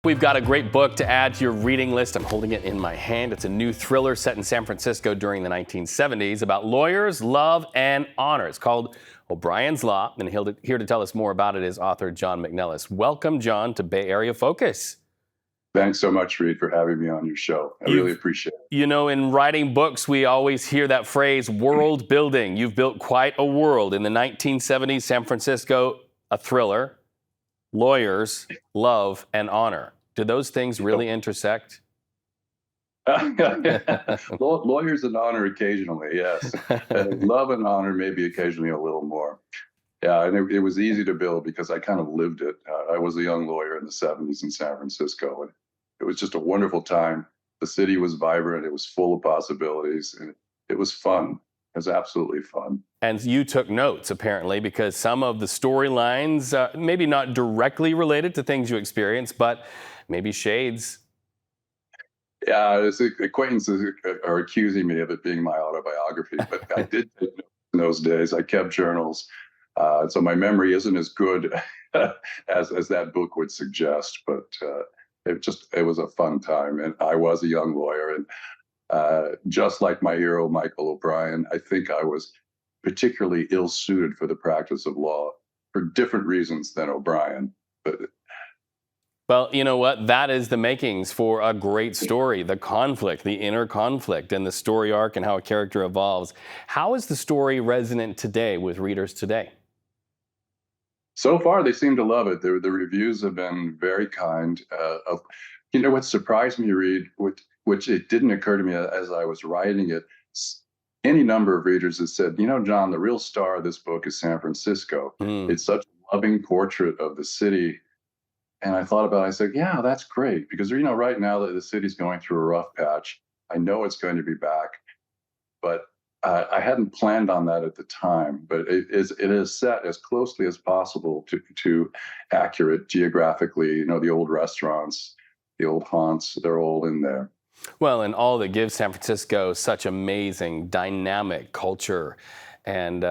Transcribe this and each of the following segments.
We've got a great book to add to your reading list. I'm holding it in my hand. It's a new thriller set in San Francisco during the 1970s about lawyers, love, and honor. It's called OBriens Law, and here to tell us more about it is author John Mc Nellis. Welcome, John, to Bay Area Focus. Thanks so much, Reed, for having me on your show. I really appreciate it. You know, in writing books, we always hear that phrase, world building. You've built quite a world. In the 1970s, San Francisco, a thriller, lawyers, love, and honor. Do those things really intersect? Lawyers and honor occasionally, yes. Love and honor maybe occasionally a little more. Yeah, and it was easy to build because I kind of lived it. I was a young lawyer in the 70s in San Francisco, and it was just a wonderful time. The city was vibrant. It was full of possibilities, and it was fun. It was absolutely fun. And you took notes, apparently, because some of the storylines, maybe not directly related to things you experienced, but maybe shades. Yeah, acquaintances are accusing me of it being my autobiography, but I did take notes in those days. I kept journals. So my memory isn't as good as that book would suggest, but it was a fun time. And I was a young lawyer, and just like my hero, Michael O'Brien, I think I was particularly ill-suited for the practice of law for different reasons than O'Brien. Well, you know what? That is the makings for a great story, the conflict, the inner conflict, and the story arc and how a character evolves. How is the story resonant today with readers today? So far, they seem to love it. The reviews have been very kind. You know what surprised me, Reed, which it didn't occur to me as I was writing it, any number of readers have said, you know, John, the real star of this book is San Francisco. It's such a loving portrait of the city. And I thought about it, I said, yeah, that's great. Because, you know, right now the city's going through a rough patch. I know it's going to be back, but I hadn't planned on that at the time. But it is set as closely as possible to accurate geographically. You know, the old restaurants, the old haunts, they're all in there. Well, and all that gives San Francisco such amazing, dynamic culture. And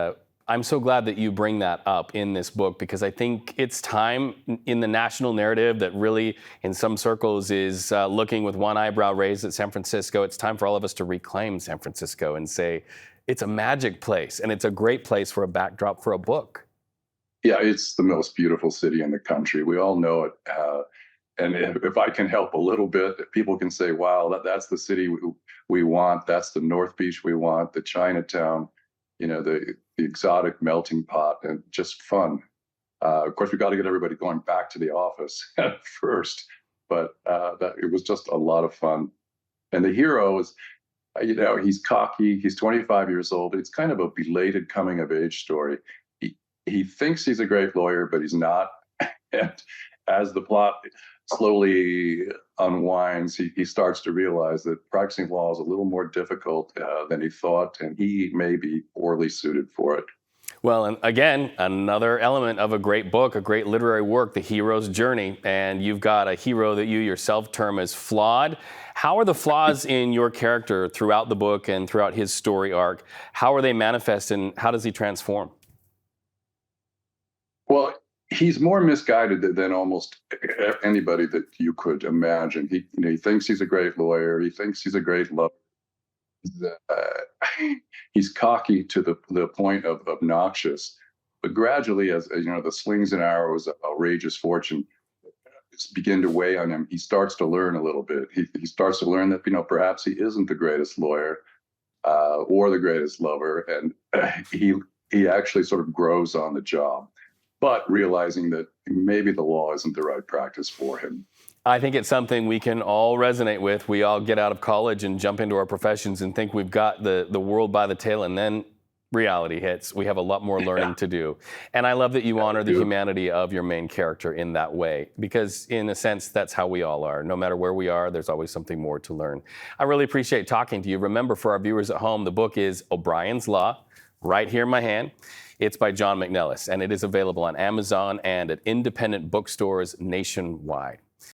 I'm so glad that you bring that up in this book, because I think it's time in the national narrative that really, in some circles, is looking with one eyebrow raised at San Francisco. It's time for all of us to reclaim San Francisco and say, it's a magic place, and it's a great place for a backdrop for a book. Yeah, it's the most beautiful city in the country. We all know it. And if I can help a little bit, people can say, wow, that's the city we want. That's the North Beach we want, the Chinatown, you know, the exotic melting pot, and just fun. Of course, we got to get everybody going back to the office first, but it was just a lot of fun. And the hero is, you know, he's cocky. He's 25 years old. It's kind of a belated coming of age story. He thinks he's a great lawyer, but he's not. And as the plot slowly unwinds, he starts to realize that practicing law is a little more difficult than he thought, and he may be poorly suited for it. Well, and again, another element of a great book, a great literary work, the hero's journey. And you've got a hero that you yourself term as flawed. How are the flaws in your character throughout the book and throughout his story arc? How are they manifest, and how does he transform? Well, he's more misguided than almost anybody that you could imagine. He thinks he's a great lawyer. He thinks he's a great lover. He's cocky to the point of obnoxious. But gradually, as you know, the slings and arrows of outrageous fortune begin to weigh on him, he starts to learn a little bit. He starts to learn that, you know, perhaps he isn't the greatest lawyer or the greatest lover, and he actually sort of grows on the job, but realizing that maybe the law isn't the right practice for him. I think it's something we can all resonate with. We all get out of college and jump into our professions and think we've got the world by the tail, and then reality hits. We have a lot more learning to do. And I love that you honor the humanity of your main character in that way, because in a sense, that's how we all are. No matter where we are, there's always something more to learn. I really appreciate talking to you. Remember, for our viewers at home, the book is OBriens Law, right here in my hand. It's by John Mc Nellis, and it is available on Amazon and at independent bookstores nationwide.